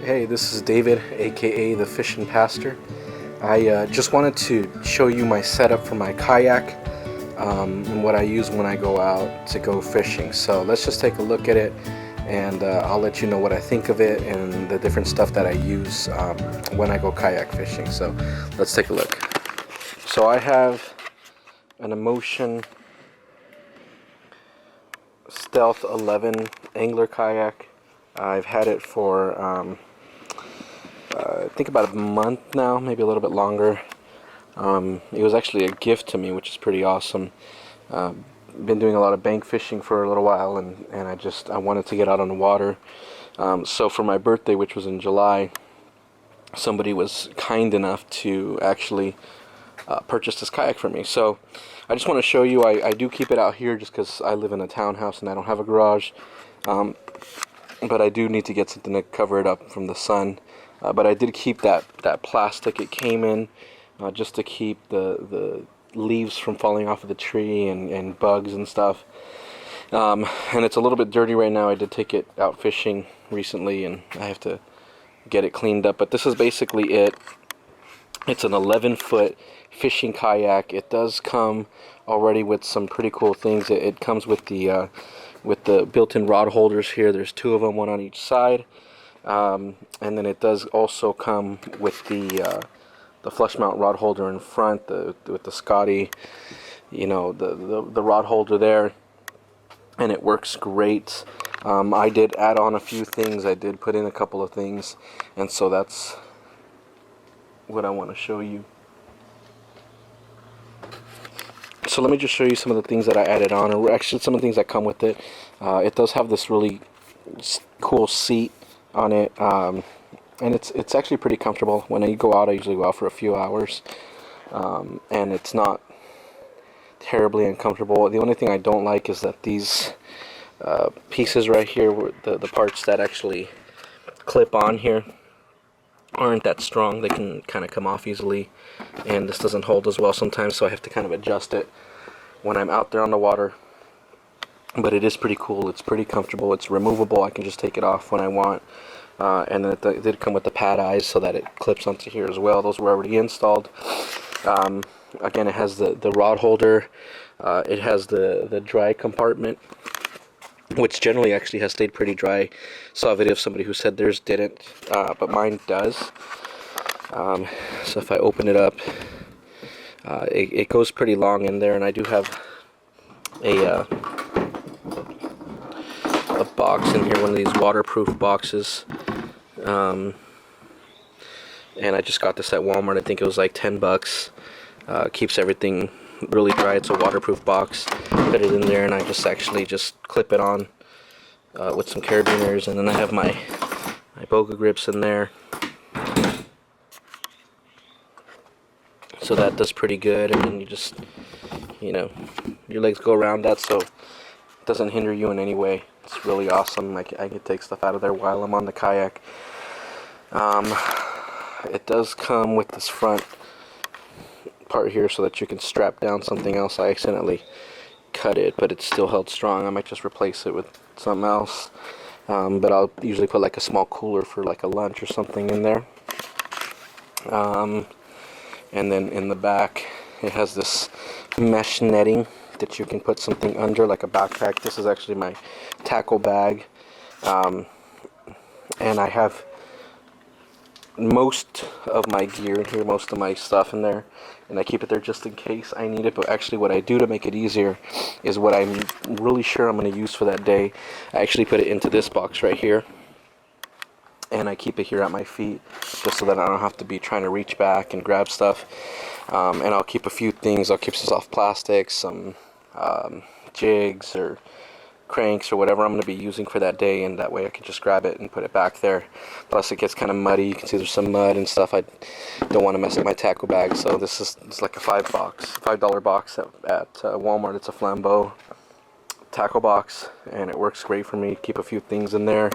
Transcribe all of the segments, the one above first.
Hey, this is David, aka the Fishin Pastor. I just wanted to show you my setup for my kayak and what I use when I go out to go fishing. So let's just take a look at it, and I'll let you know what I think of it and the different stuff that I use when I go kayak fishing. So let's take a look. So I have an Emotion Stealth 11 Angler Kayak. I've had it for I think about a month now, maybe a little bit longer. It was actually a gift to me, which is pretty awesome. Been doing a lot of bank fishing for a little while, and I wanted to get out on the water. So for my birthday, which was in July, somebody was kind enough to actually purchase this kayak for me. So I just want to show you, I do keep it out here just because I live in a townhouse and I don't have a garage. But I do need to get something to cover it up from the sun. But I did keep that plastic it came in just to keep the leaves from falling off of the tree and bugs and stuff. And it's a little bit dirty right now. I did take it out fishing recently and I have to get it cleaned up. But this is basically it. It's an 11-foot fishing kayak. It does come already with some pretty cool things. It comes with the built-in rod holders here. There's two of them, one on each side. And then it does also come with the flush mount rod holder in front, with the Scotty, the rod holder there, and it works great. I did add on a few things. I did put in a couple of things, and so that's what I want to show you. So let me just show you some of the things that I added on, or actually some of the things that come with it. It does have this really cool seat on it, and it's actually pretty comfortable. When I go out, I usually go out for a few hours, and it's not terribly uncomfortable. The only thing I don't like is that these pieces right here, the parts that actually clip on here, aren't that strong. They can kind of come off easily, and this doesn't hold as well sometimes, so I have to kind of adjust it when I'm out there on the water. But it is pretty cool. It's pretty comfortable. It's removable. I can just take it off when I want. And then it did come with the pad eyes so that it clips onto here as well. Those were already installed. Again, it has the rod holder. It has the dry compartment, which generally actually has stayed pretty dry. Saw a video of somebody who said theirs didn't, but mine does. So if I open it up, it goes pretty long in there, and I do have a box in here, one of these waterproof boxes. And I just got this at Walmart. I think it was like 10 bucks. Keeps everything really dry. It's a waterproof box. Put it in there, and I just clip it on with some carabiners, and then I have my boga grips in there. So that does pretty good, and then you just, your legs go around that, so it doesn't hinder you in any way. It's really awesome. I can take stuff out of there while I'm on the kayak. It does come with this front part here so that you can strap down something else. I accidentally cut it, but it's still held strong. I might just replace it with something else. But I'll usually put like a small cooler for like a lunch or something in there. And then in the back, it has this mesh netting that you can put something under, like a backpack. This is actually my tackle bag, and I have most of my gear in here, most of my stuff in there, and I keep it there just in case I need it. But actually what I do to make it easier is what I'm really sure I'm going to use for that day. I actually put it into this box right here, and I keep it here at my feet just so that I don't have to be trying to reach back and grab stuff. And I'll keep a few things. I'll keep some soft plastics, some jigs or cranks or whatever I'm going to be using for that day, and that way I can just grab it and put it back there. Plus it gets kind of muddy. You can see there's some mud and stuff. I don't want to mess up my tackle bag, so it's like a $5 box at Walmart. It's a Flambeau tackle box, and it works great for me. Keep a few things in there.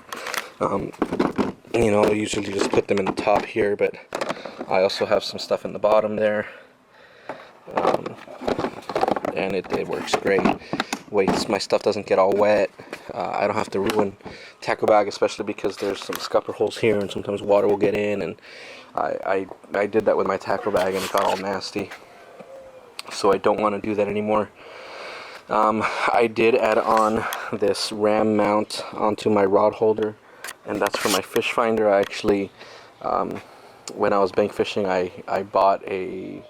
I usually just put them in the top here, but I also have some stuff in the bottom there. And it works great. way my stuff doesn't get all wet. I don't have to ruin tackle bag, especially because there's some scupper holes here and sometimes water will get in, and I did that with my tackle bag and it got all nasty. So I don't want to do that anymore. I did add on this ram mount onto my rod holder, and that's for my Fishfinder. I actually, when I was bank fishing, I bought a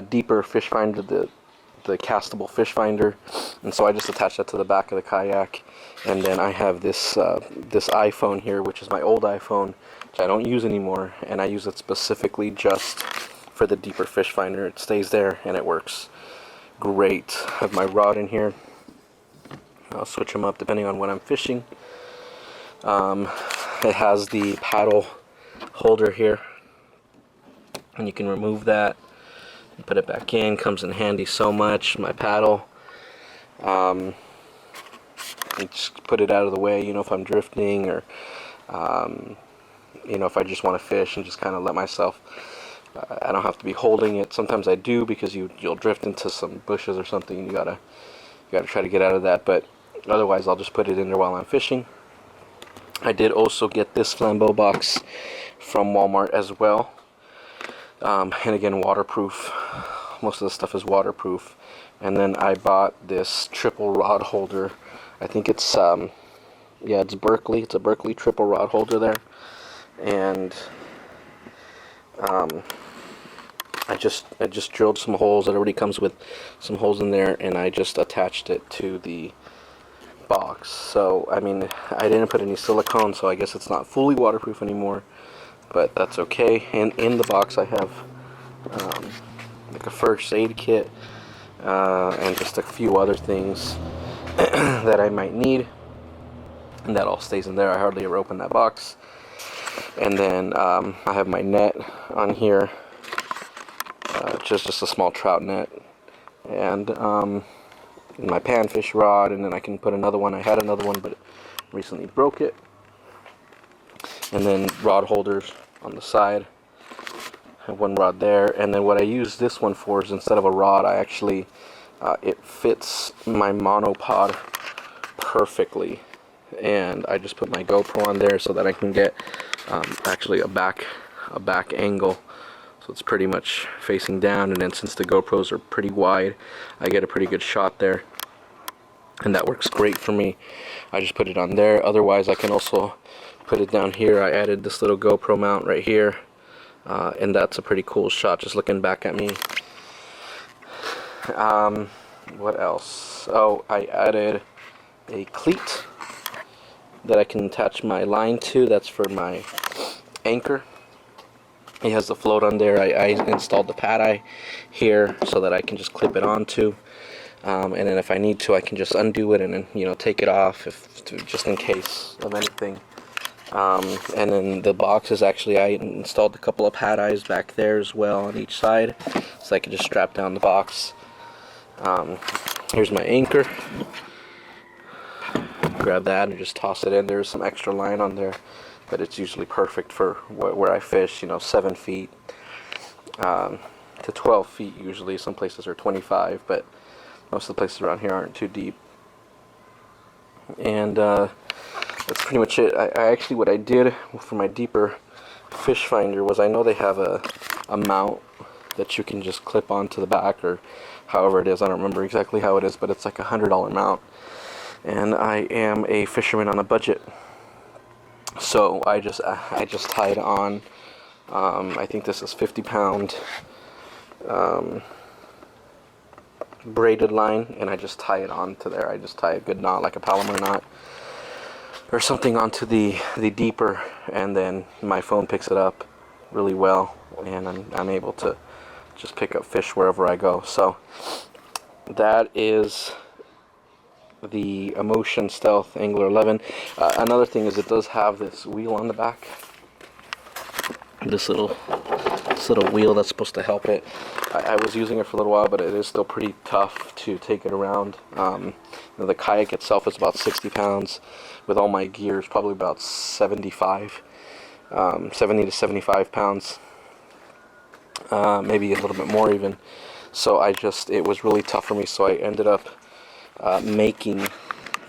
deeper Fishfinder, the castable Fishfinder, and so I just attached that to the back of the kayak. And then I have this this iPhone here, which is my old iPhone, which I don't use anymore, and I use it specifically just for the deeper Fishfinder. It stays there and it works great. I have my rod in here. I'll switch them up depending on what I'm fishing. It has the paddle holder here, and you can remove that and put it back in. Comes in handy so much. My paddle, you just put it out of the way, you know, if I'm drifting, or you know, if I just want to fish and just kind of let myself, I don't have to be holding it. Sometimes I do, because you'll drift into some bushes or something, and you gotta try to get out of that. But otherwise, I'll just put it in there while I'm fishing. I did also get this flambeau box from Walmart as well, and again, waterproof. Most of the stuff is waterproof. And then I bought this triple rod holder. I think it's yeah, it's Berkeley. It's a Berkeley triple rod holder there, and I just drilled some holes. It already comes with some holes in there, and I just attached it to the box. So I mean, I didn't put any silicone, so I guess it's not fully waterproof anymore, but that's okay. And in the box I have like a first aid kit and just a few other things that I might need, and that all stays in there. I hardly ever open that box. And then I have my net on here, just a small trout net, and my panfish rod, and then I can put another one. I had another one, but recently broke it. And then rod holders on the side. I have one rod there, and then what I use this one for is, instead of a rod, I actually it fits my monopod perfectly, and I just put my GoPro on there so that I can get actually a back angle. So it's pretty much facing down, and then since the GoPros are pretty wide, I get a pretty good shot there, and that works great for me. I just put it on there. Otherwise, I can also put it down here. I added this little GoPro mount right here, and that's a pretty cool shot just looking back at me. What else? Oh, I added a cleat that I can attach my line to. That's for my anchor. It has the float on there. I installed the pad eye here so that I can just clip it onto, and then if I need to, I can just undo it and then, you know, take it off just in case of anything. And then the box is actually, I installed a couple of pad eyes back there as well on each side, so I can just strap down the box. Here's my anchor. Grab that and just toss it in. There's some extra line on there, but it's usually perfect for where I fish, you know, 7 feet to 12 feet usually. Some places are 25, but most of the places around here aren't too deep. And that's pretty much it. I actually, what I did for my deeper Fishfinder was, I know they have a mount that you can just clip onto the back, or however it is. I don't remember exactly how it is, but it's like a $100 mount. And I am a fisherman on a budget, so I just tied on. I think this is 50-pound braided line, and I just tie it onto there. I just tie a good knot, like a Palomar knot or something, onto the deeper, and then my phone picks it up really well, and I'm able to just pick up fish wherever I go. So that is the Emotion Stealth Angler 11. Another thing is, it does have this wheel on the back. This little wheel that's supposed to help it. I was using it for a little while, but it is still pretty tough to take it around. The kayak itself is about 60 pounds. With all my gear, it's probably about 70 to 75 pounds. Maybe a little bit more even. So it was really tough for me, so I ended up making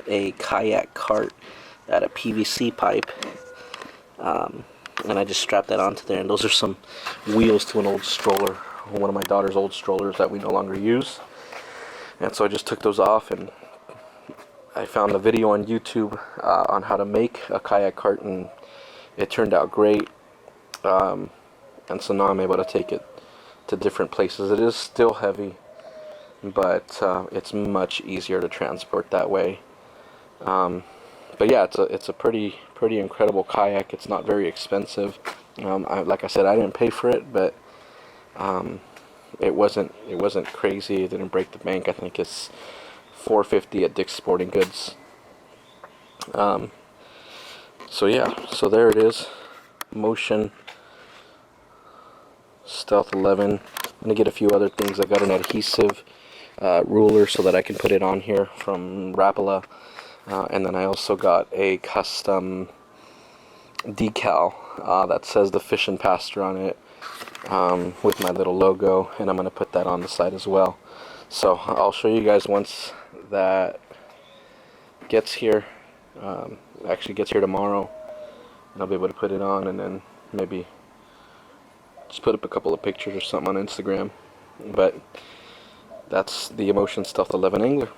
a kayak cart out of PVC pipe, and I just strapped that onto there, and those are some wheels to an old stroller, one of my daughter's old strollers that we no longer use. And so I just took those off, and I found a video on YouTube on how to make a kayak cart, and it turned out great. And so now I'm able to take it to different places. It is still heavy, but it's much easier to transport that way. But yeah, it's a pretty incredible kayak. It's not very expensive. Like I said, I didn't pay for it, but it wasn't crazy. It didn't break the bank. I think it's $4.50 at Dick's Sporting Goods. So yeah, so there it is. Motion Stealth 11. I'm gonna get a few other things. I got an adhesive ruler so that I can put it on here from Rapala, and then I also got a custom decal that says the Fishin Pastor on it, with my little logo, and I'm gonna put that on the side as well. So I'll show you guys once that gets here. Actually gets here tomorrow, and I'll be able to put it on, and then maybe just put up a couple of pictures or something on Instagram. But that's the Emotion Stealth 11 Angler.